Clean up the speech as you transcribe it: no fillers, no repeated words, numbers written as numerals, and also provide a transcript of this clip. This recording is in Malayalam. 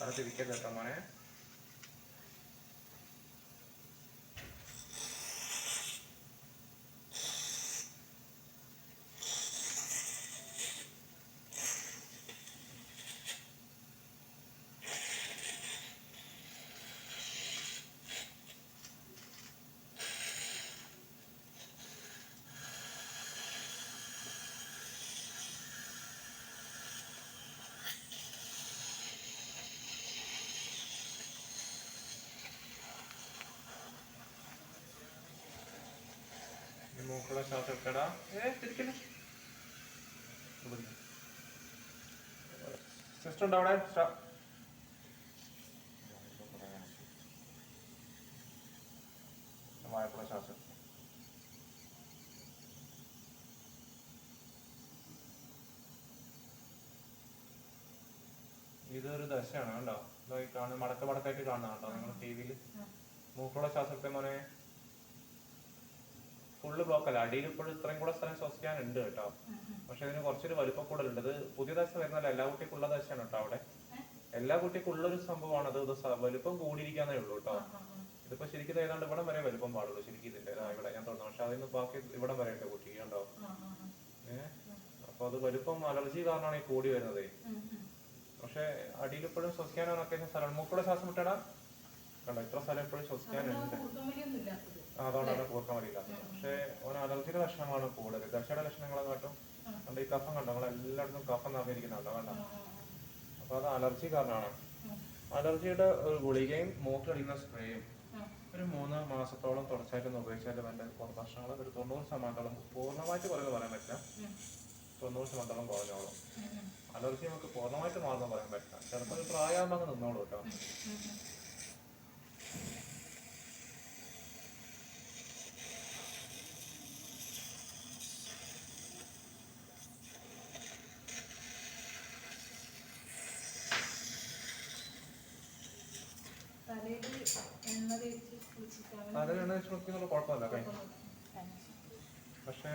തല തിരിക്കരുത് കേട്ടോ മോനെ. മൂക്കുള്ള ശ്വാസം എടുക്കടാ. തിരിക്കണേ. സിസ്റ്റർ ഉണ്ടോ അവിടെ? വായക്കുള്ള ശ്വാസം. ഇതൊരു ദശയാണ് കണ്ടോ, കാണുന്ന മടക്ക മടക്കായിട്ട് കാണുന്ന കണ്ടോ നിങ്ങൾ ടി വിയിൽ. മൂക്കുള്ള ശ്വാസത്തെ മോനെ ഫുള്ള് ബ്ലോക്ക് അല്ല, അടിയിൽ ഇപ്പോഴും ഇത്രയും കൂടെ സ്ഥലം ശ്വസിക്കാനുണ്ട് കേട്ടോ. പക്ഷെ ഇതിന് കുറച്ചൊരു വലുപ്പം കൂടുതലുണ്ട്. ഇത് പുതിയ ദശ വരുന്നല്ല, എല്ലാ കുട്ടിക്കുള്ള ദശയാണ് കേട്ടോ. അവിടെ എല്ലാ കുട്ടിക്കുള്ളൊരു സംഭവമാണ് അത്. ഇത് വലുപ്പം കൂടിയിരിക്കാന്നേ ഉള്ളൂ കേട്ടോ. ഇതിപ്പോ ശരിക്കും ഏതാണ്ട് ഇവിടം വരെ വലുപ്പം പാടുള്ളൂ ശരിക്കും ഇതിന്റെ. ഇവിടെ ഞാൻ തോന്നുന്നു, പക്ഷെ അതിന് ബാക്കി ഇവിടം വരെ ഉണ്ട് കുട്ടി കണ്ടോ. അപ്പൊ അത് വലുപ്പം അലർജി കാരണമാണ് ഈ കൂടി വരുന്നത്. പക്ഷെ അടിയിൽ ഇപ്പോഴും ശ്വസിക്കാനൊക്കെ സ്ഥലം. മൂക്കുള്ള ശ്വാസം വിട്ടടാ കണ്ടോ, ഇത്ര സ്ഥലം ഇപ്പോഴും ശ്വസിക്കാനുണ്ട്. അതുകൊണ്ടാണ് കൂർക്കം വലിയില്ലാത്തത്. പക്ഷെ ഓരോ അലർജിയുടെ ലക്ഷണങ്ങളാണ് കൂടുതൽ. ദശയുടെ ലക്ഷണങ്ങളെ കാട്ടും കണ്ട. ഈ കഫം കണ്ടോ, നമ്മൾ എല്ലായിടത്തും കഫം നിറഞ്ഞിരിക്കുന്നുണ്ടോ കണ്ടോ. അപ്പൊ അത് അലർജി കാരണമാണ്. അലർജിയുടെ ഒരു ഗുളികയും മൂക്കടിക്കുന്ന സ്പ്രേയും ഒരു 3 മാസത്തോളം തുടർച്ചയായിട്ടൊന്ന് ഉപയോഗിച്ചാലും എൻ്റെ പ്രശ്നങ്ങൾ ഒരു 90% പൂർണ്ണമായിട്ട് കുറവ് പറയാൻ പറ്റില്ല, 90% കുറഞ്ഞോളും. അലർജി നമുക്ക് പൂർണ്ണമായിട്ട് മാറുന്ന പറയാൻ പറ്റില്ല. ചിലപ്പോൾ ഒരു പ്രായമാകുമ്പോൾ നിന്നോളൂ കേട്ടോ. തലയിൽ എണ്ണ വെച്ച് കുടിക്കുന്നുള്ള കുഴപ്പമില്ല. പക്ഷേ